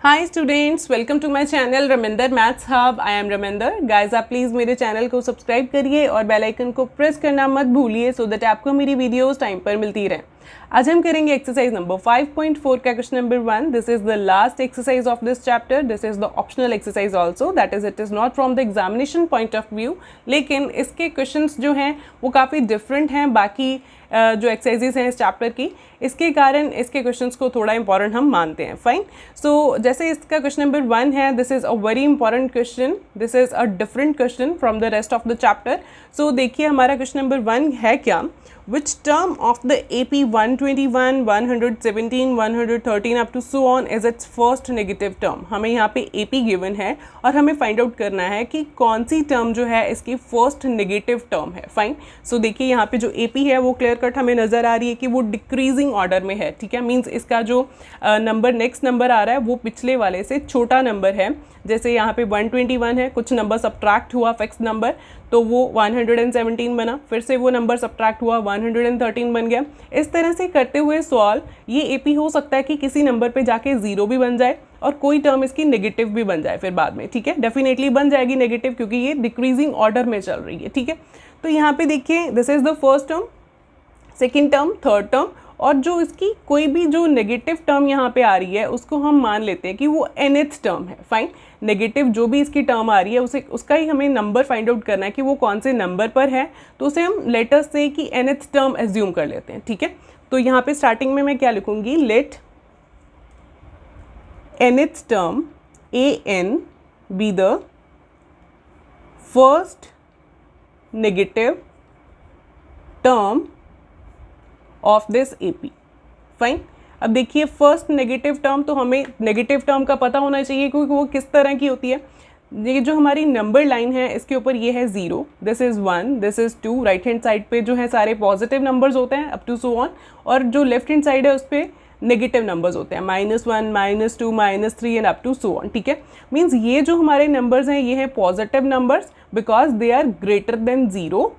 Hi students, welcome to my channel Raminder maths hub. I am Raminder. Guys, आप please मेरे चैनल को सब्सक्राइब करिए और बेल आइकन को प्रेस करना मत भूलिए सो दैट आपको मेरी वीडियोस टाइम पर मिलती रहें। आज हम करेंगे एक्सरसाइज नंबर 5.4 का question number 1। This is the last exercise of this chapter. This is the optional exercise also, that is it is not from the examination point of view, लेकिन इसके questions जो हैं वो काफ़ी डिफरेंट हैं बाकी जो एक्सरसाइजेस हैं इस चैप्टर की। इसके कारण इसके क्वेश्चंस को थोड़ा इंपॉर्टेंट हम मानते हैं। फाइन। सो जैसे इसका क्वेश्चन नंबर 1 है, this is a very important question, this is a different question from the rest of the chapter. So देखिए हमारा क्वेश्चन नंबर 1 है क्या, which term of the AP 121, 117, 113 up to so on is its first negative term। हमें यहाँ पे AP given है और हमें फाइंड आउट करना है कि कौन सी टर्म जो है इसकी फर्स्ट नेगेटिव टर्म है। फाइन। सो देखिए यहाँ पे जो AP है वो क्लियर कट हमें नज़र आ रही है कि वो डिक्रीजिंग ऑर्डर में है। ठीक है, मीन्स इसका जो नंबर नेक्स्ट नंबर आ रहा है वो पिछले वाले से छोटा नंबर है। जैसे यहाँ पे 121 है, कुछ नंबर सब्ट्रैक्ट हुआ फिक्स नंबर तो वो 117 बना, फिर से वो नंबर सब्ट्रैक्ट हुआ 113 बन गया। इस तरह से करते हुए सॉल्व ये एपी हो सकता है कि किसी नंबर पे जाके 0 भी बन जाए और कोई टर्म इसकी नेगेटिव भी बन जाए फिर बाद में। ठीक है, डेफिनेटली बन जाएगी नेगेटिव क्योंकि ये डिक्रीजिंग ऑर्डर में चल रही है। ठीक है, तो यहाँ पे देखिए this is the first term, second term, third term, और जो इसकी कोई भी जो नेगेटिव टर्म यहाँ पे आ रही है उसको हम मान लेते हैं कि वो nth टर्म है। फाइन। नेगेटिव जो भी इसकी टर्म आ रही है उसे उसका ही हमें नंबर फाइंड आउट करना है कि वो कौन से नंबर पर है, तो उसे हम लेटर से कि nth टर्म एज्यूम कर लेते हैं। ठीक है, तो यहाँ पे स्टार्टिंग में मैं क्या लिखूंगी, let nth term an be the first negative term of this AP। Fine. अब देखिए फर्स्ट नेगेटिव टर्म, तो हमें नेगेटिव टर्म का पता होना चाहिए क्योंकि वो किस तरह की होती है। ये जो हमारी नंबर लाइन है इसके ऊपर ये है 0, this is 1, this is 2। Right hand side पे जो है सारे पॉजिटिव नंबर्स होते हैं अप टू सो ऑन, और जो लेफ्ट हैंड साइड है उस पर नेगेटिव नंबर्स होते हैं -1, -2, -3 and up to so on. ठीक है, मीन्स ये जो हमारे नंबर्स हैं ये हैं positive numbers because they are greater than 0।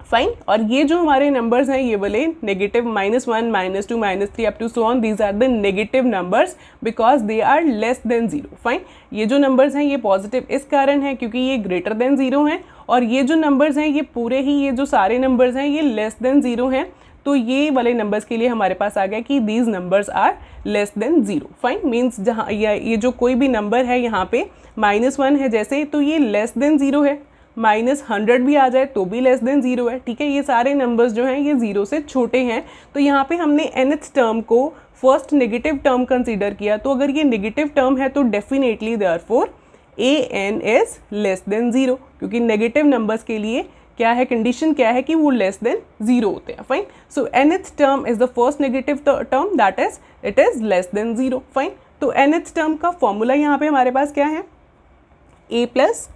Fine. और ये जो हमारे नंबर्स हैं ये वाले negative -1, -2, -3 up to so on, these are the negative numbers because they are less than 0। Fine. ये जो नंबर्स हैं ये पॉजिटिव इस कारण है क्योंकि ये ग्रेटर देन 0 हैं, और ये जो नंबर्स हैं ये पूरे ही ये जो सारे नंबर्स हैं ये लेस देन 0 हैं। तो ये वाले नंबर्स के लिए हमारे पास आ गया कि these numbers are less than 0। Fine. Means जहाँ ये जो कोई भी नंबर है यहाँ पे -1 है जैसे, तो ये लेस देन 0 है, -100 भी आ जाए तो भी लेस देन 0 है। ठीक है, ये सारे नंबर्स जो हैं ये 0 से छोटे हैं। तो यहाँ पे हमने nth टर्म को फर्स्ट नेगेटिव टर्म कंसीडर किया, तो अगर ये नेगेटिव टर्म है तो definitely therefore an is less than 0, क्योंकि नेगेटिव नंबर्स के लिए क्या है, कंडीशन क्या है कि वो लेस देन 0 होते हैं। Fine. So nth term is the first negative term, that is it is less than 0। Fine. तो nth टर्म का फॉर्मूला यहाँ पे हमारे पास क्या है, a plus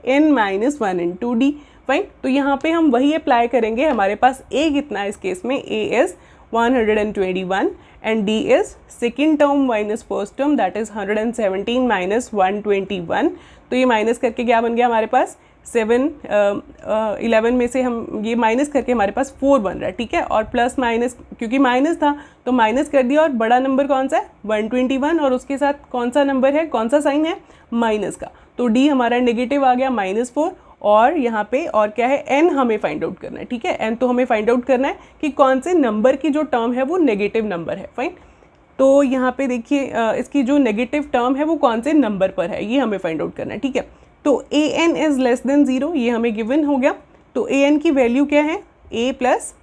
n minus 1 into D. Fine. तो यहाँ पे हम वही अप्लाई करेंगे। हमारे पास a कितना है इस केस में, a is 121 and d is second term minus first term, that is 117 minus 121। तो ये माइनस करके क्या बन गया हमारे पास 11 में से हम ये माइनस करके हमारे पास 4 बन रहा है। ठीक है, और प्लस माइनस क्योंकि माइनस था तो माइनस कर दिया, और बड़ा नंबर कौन सा है 121, और उसके साथ कौन सा नंबर है, कौन सा साइन है, माइनस का। तो d हमारा नेगेटिव आ गया -4, और यहाँ पे और क्या है, n हमें फाइंड आउट करना है। ठीक है, n तो हमें फाइंड आउट करना है कि कौन से नंबर की जो टर्म है वो नेगेटिव नंबर है। फाइन। तो यहाँ पे देखिए इसकी जो नेगेटिव टर्म है वो कौन से नंबर पर है ये हमें फाइंड आउट करना है। ठीक है, तो an इज़ लेस देन 0, ये हमें गिवन हो गया। तो an की वैल्यू क्या है, a plus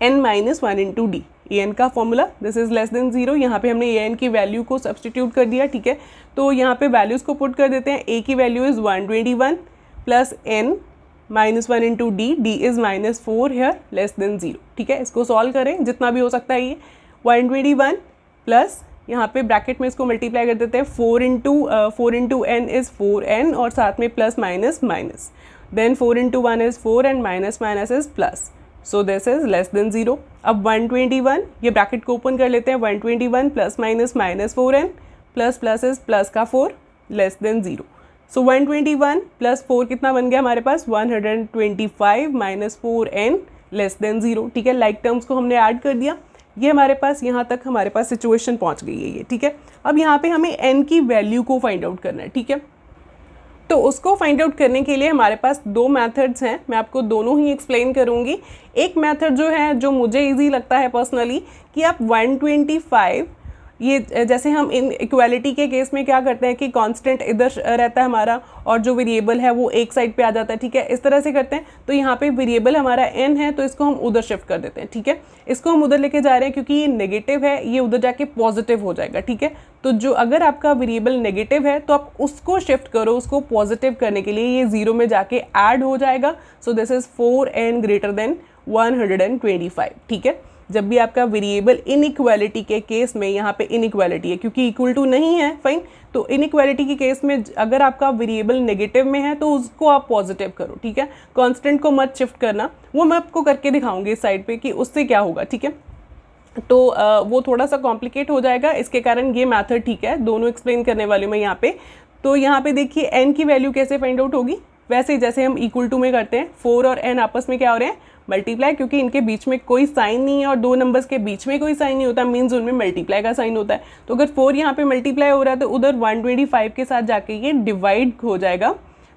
n minus 1 into D. an का formula this is less than 0, यहाँ पे हमने an की वैल्यू को सब्सटीट्यूट कर दिया। ठीक है, तो यहाँ पे वैल्यूज़ को पुट कर देते हैं। a की value is 121 plus n minus 1 into d, d is -4 here less than 0। ठीक है, इसको सॉल्व करें जितना भी हो सकता है। ये 121 प्लस यहाँ पे ब्रैकेट में इसको मल्टीप्लाई कर देते हैं, 4 इंटू n इज़ 4n, और साथ में plus minus minus, then 4 into 1 is 4 and minus minus is plus, so this is less than 0। अब 121, ये ब्रैकेट को ओपन कर लेते हैं, 121 plus minus -4n plus plus is plus का 4 लेस देन 0। सो 121 प्लस 4 कितना बन गया हमारे पास, 125 माइनस 4n लेस देन 0। ठीक है, लाइक टर्म्स को हमने ऐड कर दिया। ये हमारे पास यहाँ तक हमारे पास सिचुएशन पहुँच गई है ये, ठीक है। अब यहाँ पे हमें n की वैल्यू को फाइंड आउट करना है, ठीक है। तो उसको फाइंड आउट करने के लिए हमारे पास दो मेथड्स हैं, मैं आपको दोनों ही एक्सप्लेन करूँगी। एक मेथड जो है, जो मुझे ईजी लगता है पर्सनली, कि आप 125, ये जैसे हम इन इक्वालिटी के केस में क्या करते हैं कि कांस्टेंट इधर रहता है हमारा और जो वेरिएबल है वो एक साइड पे आ जाता है, ठीक है, इस तरह से करते हैं। तो यहाँ पे वेरिएबल हमारा n है, तो इसको हम उधर शिफ्ट कर देते हैं, ठीक है। इसको हम उधर लेके जा रहे हैं क्योंकि ये नेगेटिव है, ये उधर जाके पॉजिटिव हो जाएगा, ठीक है। तो जो अगर आपका वेरिएबल नेगेटिव है तो आप उसको शिफ्ट करो, उसको पॉजिटिव करने के लिए ये 0 में जाके ऐड हो जाएगा। सो this is 4n greater than 125, ठीक है। जब भी आपका वेरिएबल इनइक्वालिटी के केस में, यहाँ पे इनइक्वालिटी है क्योंकि इक्वल टू नहीं है, फाइन, तो इनइक्वालिटी के केस में अगर आपका वेरिएबल नेगेटिव में है तो उसको आप पॉजिटिव करो, ठीक है। कांस्टेंट को मत शिफ्ट करना, वो मैं आपको करके दिखाऊंगी इस साइड पे कि उससे क्या होगा, ठीक है। तो वो थोड़ा सा कॉम्प्लिकेट हो जाएगा, इसके कारण ये मैथड ठीक है, दोनों एक्सप्लेन करने वाली हूँ मैं यहाँ पे। तो यहाँ पे देखिए n की वैल्यू कैसे फाइंड आउट होगी, वैसे जैसे हम इक्वल टू में करते हैं, 4 और n आपस में क्या हो रहे हैं, मल्टीप्लाई, क्योंकि इनके बीच में कोई साइन नहीं है और दो नंबर्स के बीच में कोई साइन नहीं होता, मीन्स उनमें मल्टीप्लाई का साइन होता है। तो अगर 4 यहाँ पे मल्टीप्लाई हो रहा है तो उधर 125 के साथ जाके ये डिवाइड हो जाएगा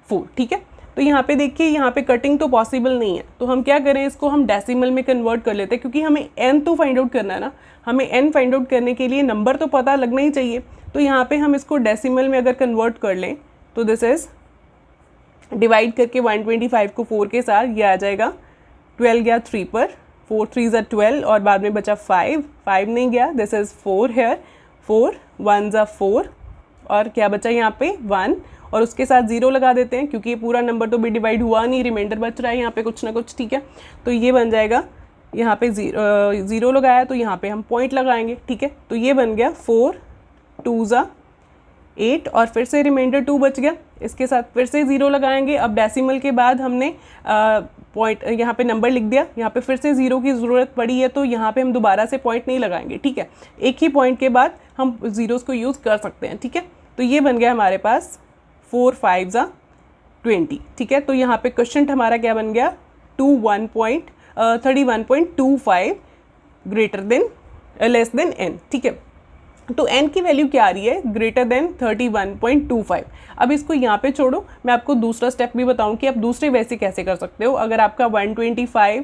4, ठीक है। तो यहाँ पे देखिए, यहाँ पे कटिंग तो पॉसिबल नहीं है, तो हम क्या करें, इसको हम डेसिमल में कन्वर्ट कर लेते हैं, क्योंकि हमें n तो फाइंड आउट करना है ना, हमें n फाइंड आउट करने के लिए नंबर तो पता लगना ही चाहिए। तो यहाँ पे हम इसको डेसिमल में अगर कन्वर्ट कर लें तो दिस इज डिवाइड करके 125 को 4 के साथ, ये आ जाएगा 12 गया 3 पर, 4 3 ज़ा 12 और बाद में बचा 5 नहीं गया, दिस इज़ 4 हेयर, 4 1 ज़ा 4 और क्या बचा यहाँ पे 1 और उसके साथ 0 लगा देते हैं क्योंकि ये पूरा नंबर तो भी डिवाइड हुआ नहीं, रिमाइंडर बच रहा है यहाँ पे कुछ ना कुछ, ठीक है। तो ये बन जाएगा, यहाँ पे 0 लगाया तो यहाँ पे हम पॉइंट लगाएंगे, ठीक है। तो ये बन गया 4 2 ज़ा 8 और फिर से रिमाइंडर 2 बच गया, इसके साथ फिर से 0 लगाएंगे। अब डेसिमल के बाद हमने पॉइंट यहाँ पे नंबर लिख दिया, यहाँ पे फिर से 0 की ज़रूरत पड़ी है तो यहाँ पे हम दोबारा से पॉइंट नहीं लगाएंगे, ठीक है। एक ही पॉइंट के बाद हम ज़ीरोज़ को यूज़ कर सकते हैं, ठीक है। तो ये बन गया हमारे पास 4 5 ज़ा 20, ठीक है। तो यहाँ पे क्वेश्चन हमारा क्या बन गया, 31.25 greater than less than n, ठीक है। तो n की वैल्यू क्या आ रही है, ग्रेटर देन 31.25। अब इसको यहाँ पे छोड़ो, मैं आपको दूसरा स्टेप भी बताऊँ कि आप दूसरे वैसे कैसे कर सकते हो। अगर आपका 125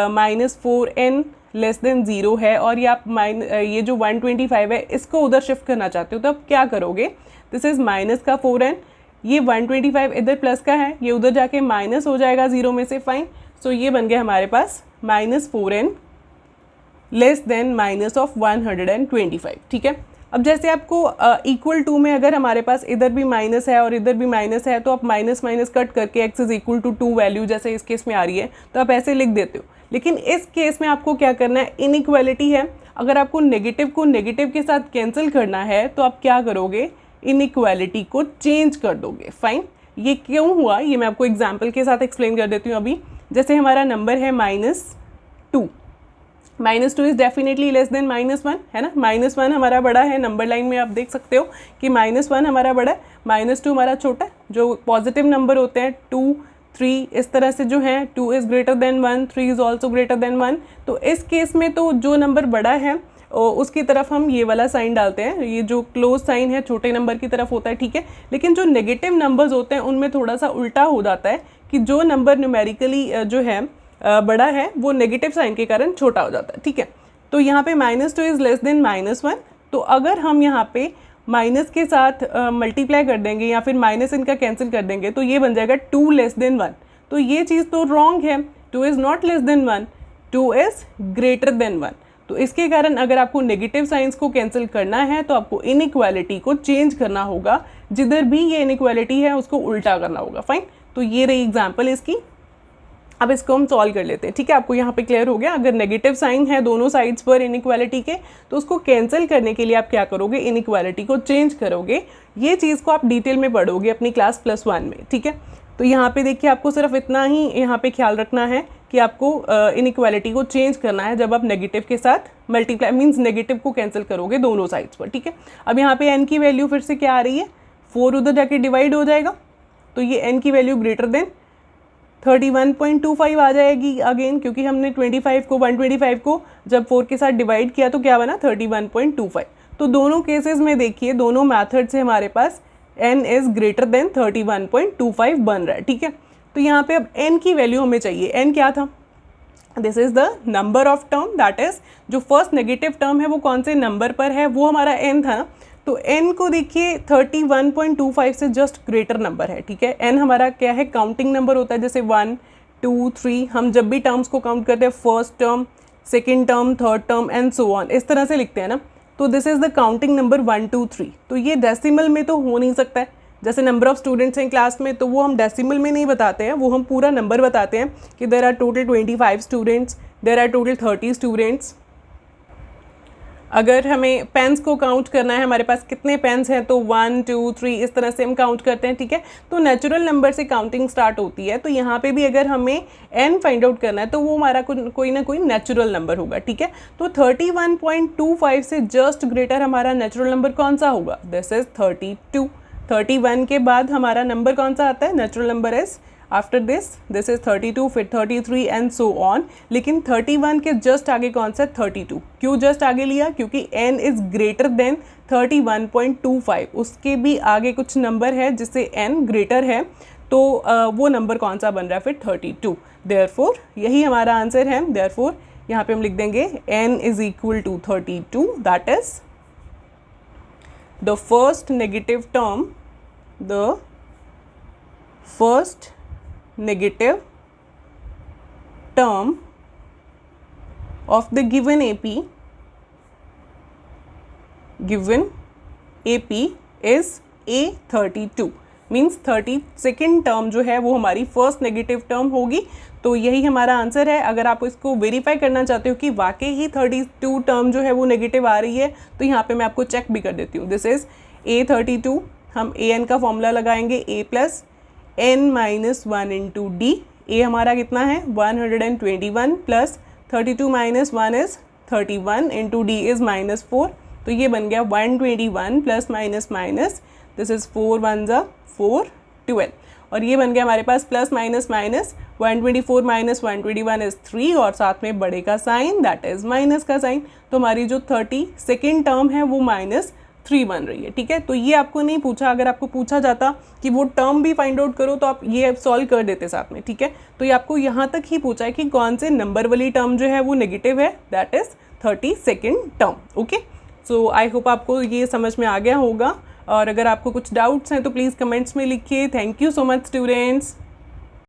माइनस 4n लेस देन 0 है और ये आप ये जो 125 है इसको उधर शिफ्ट करना चाहते हो, तो आप क्या करोगे, दिस इज़ माइनस का 4n, ये 125 इधर प्लस का है, ये उधर जाके माइनस हो जाएगा 0 में से, फाइन। सो ये बन गया हमारे पास minus 4n less than minus of 125, ठीक है। अब जैसे आपको इक्वल टू में अगर हमारे पास इधर भी माइनस है और इधर भी माइनस है तो आप माइनस माइनस कट करके x is equal to 2 value जैसे इस केस में आ रही है तो आप ऐसे लिख देते हो। लेकिन इस केस में आपको क्या करना है, इनइक्वालिटी है, अगर आपको नेगेटिव को नेगेटिव के साथ कैंसिल करना है तो आप क्या करोगे, इनइक्वालिटी को चेंज कर दोगे, फाइन। ये क्यों हुआ ये मैं आपको एग्जाम्पल के साथ एक्सप्लेन कर देती हूँ। अभी जैसे हमारा नंबर है -2, -2 इज़ डेफिनेटली लेस देन -1, है ना। -1 हमारा बड़ा है, नंबर लाइन में आप देख सकते हो कि -1 हमारा बड़ा है, -2 हमारा छोटा है। जो पॉजिटिव नंबर होते हैं 2 3 इस तरह से जो है 2 is greater than 1, 3 is also greater than 1। तो इस केस में तो जो नंबर बड़ा है उसकी तरफ हम ये वाला साइन डालते हैं, ये जो क्लोज साइन है छोटे नंबर की तरफ होता है, ठीक है। लेकिन जो नेगेटिव नंबर्स होते हैं उनमें थोड़ा सा उल्टा हो जाता है कि जो नंबर न्यूमेरिकली जो है बड़ा है वो नेगेटिव साइन के कारण छोटा हो जाता है, ठीक है। तो यहाँ पे -2 इज़ लेस देन -1, तो अगर हम यहाँ पे माइनस के साथ मल्टीप्लाई कर देंगे या फिर माइनस इनका कैंसिल कर देंगे तो ये बन जाएगा 2 लेस देन 1। तो ये चीज़ तो रॉन्ग है, 2 is not less than 1, 2 is greater than 1। तो इसके कारण अगर आपको नेगेटिव साइंस को कैंसिल करना है तो आपको इनइक्वालिटी को चेंज करना होगा, जिधर भी ये इनइक्वालिटी है उसको उल्टा करना होगा, फाइन। तो ये रही एग्जाम्पल इसकी। अब इसको हम सॉल्व कर लेते हैं, ठीक है। आपको यहाँ पे क्लियर हो गया, अगर नेगेटिव साइन है दोनों साइड्स पर इनइक्वालिटी के तो उसको कैंसिल करने के लिए आप क्या करोगे, इनइक्वालिटी को चेंज करोगे। ये चीज़ को आप डिटेल में पढ़ोगे अपनी क्लास +1 में, ठीक है। तो यहाँ पे देखिए आपको सिर्फ इतना ही यहाँ पे ख्याल रखना है कि आपको इनइक्वालिटी को चेंज करना है जब आप नेगेटिव के साथ मल्टीप्लाई मीन्स नेगेटिव को कैंसिल करोगे दोनों साइड्स पर, ठीक है। अब यहाँ पे n की वैल्यू फिर से क्या आ रही है, 4 उधर जाके डिवाइड हो जाएगा तो ये n की वैल्यू ग्रेटर देन 31.25 आ जाएगी अगेन, क्योंकि हमने 125 को जब 4 के साथ डिवाइड किया तो क्या बना 31.25। तो दोनों केसेस में देखिए, दोनों मैथड से हमारे पास n इज़ ग्रेटर देन 31.25 बन रहा है, ठीक है। तो यहाँ पे अब n की वैल्यू हमें चाहिए। n क्या था, this is the number of term, that is जो फर्स्ट नेगेटिव टर्म है वो कौन से नंबर पर है, वो हमारा n था ना। तो n को देखिए 31.25 से जस्ट ग्रेटर नंबर है, ठीक है। n हमारा क्या है, काउंटिंग नंबर होता है, जैसे 1 2 3 हम जब भी टर्म्स को काउंट करते हैं, first term, second term, third term and so on, इस तरह से लिखते हैं ना। तो this is the counting number 1 2 3। तो ये डेसिमल में तो हो नहीं सकता है, जैसे नंबर ऑफ स्टूडेंट्स हैं क्लास में, तो वो हम डेसिमल में नहीं बताते हैं, वो हम पूरा नंबर बताते हैं कि there are total 25 students, there are total 30 students. अगर हमें पेन्स को काउंट करना है, हमारे पास कितने पेन्स हैं, तो 1 2 3 इस तरह से हम काउंट करते हैं, ठीक है। तो नेचुरल नंबर से काउंटिंग स्टार्ट होती है। तो यहाँ पे भी अगर हमें n फाइंड आउट करना है तो वो हमारा कोई ना कोई नेचुरल नंबर होगा, ठीक है। तो 31.25 से जस्ट ग्रेटर हमारा नेचुरल नंबर कौन सा होगा, दिस इज 32। 31 के बाद हमारा नंबर कौन सा आता है, natural number is after this is 32, फिर 33 एंड सो ऑन। लेकिन 31 के जस्ट आगे कौन सा, 32। क्यों जस्ट आगे लिया, क्योंकि n इज ग्रेटर देन 31.25, उसके भी आगे कुछ नंबर है जिससे n ग्रेटर है, तो वो नंबर कौन सा बन रहा है फिर 32। देयरफॉर यही हमारा आंसर है। देयरफॉर यहाँ पे हम लिख देंगे n is equal to 32, that is the first negative term of the given AP is A32, means 32nd term जो है वो हमारी फर्स्ट नेगेटिव टर्म होगी। तो यही हमारा आंसर है। अगर आप इसको वेरीफाई करना चाहते हो कि वाकई ही 32 टर्म जो है वो नेगेटिव आ रही है, तो यहाँ पे मैं आपको चेक भी कर देती हूँ। दिस इज़ A32, हम an का फॉर्मूला लगाएंगे, a plus n minus 1 into D. a हमारा कितना है 121 plus 32 minus 1 is 31 into D is -4। तो ये बन गया 121 plus minus minus, this is 4 1 ज़ा 4 12, और ये बन गया हमारे पास plus minus minus 124 minus 121 is 3, और साथ में बड़े का साइन, दैट इज़ माइनस का साइन। तो हमारी जो 32nd टर्म है वो -3 बन रही है, ठीक है। तो ये आपको नहीं पूछा, अगर आपको पूछा जाता कि वो टर्म भी फाइंड आउट करो तो आप ये सॉल्व कर देते साथ में, ठीक है। तो ये आपको यहाँ तक ही पूछा है कि कौन से नंबर वाली टर्म जो है वो नेगेटिव है, that is 32nd term. Okay, so I hope आपको ये समझ में आ गया होगा, और अगर आपको कुछ डाउट्स हैं तो प्लीज़ कमेंट्स में लिखिए। Thank you so much students.